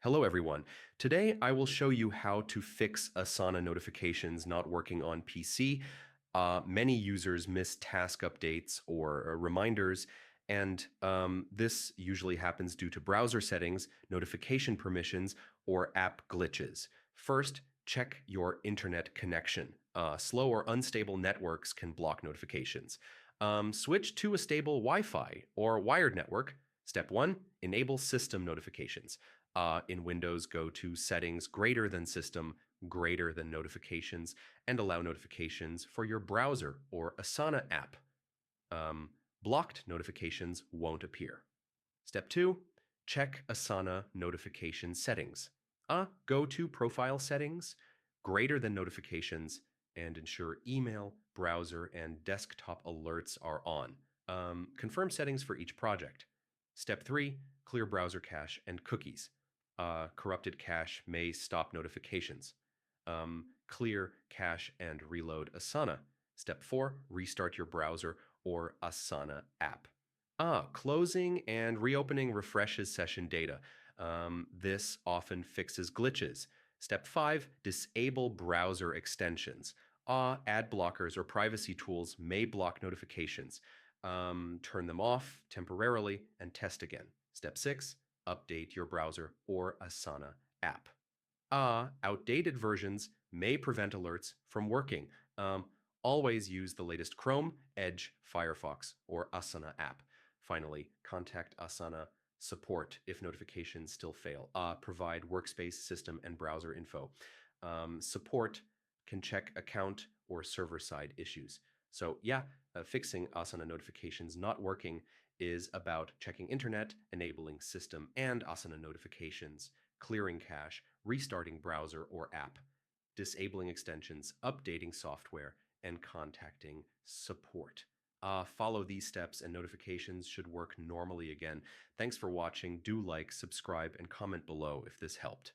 Hello, everyone. Today, I will show you how to fix Asana notifications not working on PC. Many users miss task updates or reminders, and this usually happens due to browser settings, notification permissions, or app glitches. First, check your internet connection. Slow or unstable networks can block notifications. Switch to a stable Wi-Fi or wired network. Step 1, enable system notifications. In Windows, go to Settings, greater than System, greater than Notifications, and allow notifications for your browser or Asana app. Um, Blocked notifications won't appear. Step 2, check Asana notification settings. Go to Profile Settings, greater than Notifications, and ensure email, browser, and desktop alerts are on. Confirm settings for each project. Step 3, clear browser cache and cookies. Corrupted cache may stop notifications. Clear cache and reload Asana. Step 4, restart your browser or Asana app. Closing and reopening refreshes session data. This often fixes glitches. Step 5, disable browser extensions. Ad blockers or privacy tools may block notifications. Turn them off temporarily and test again. Step 6, update your browser or Asana app. Outdated versions may prevent alerts from working. Always use the latest Chrome, Edge, Firefox, or Asana app. Finally, contact Asana support if notifications still fail. Provide workspace, system, and browser info. Support can check account or server-side issues. So yeah, fixing Asana notifications not working is about checking internet, enabling system and Asana notifications, clearing cache, restarting browser or app, disabling extensions, updating software, and contacting support. Follow these steps and notifications should work normally again. Thanks for watching. Do like, subscribe, and comment below if this helped.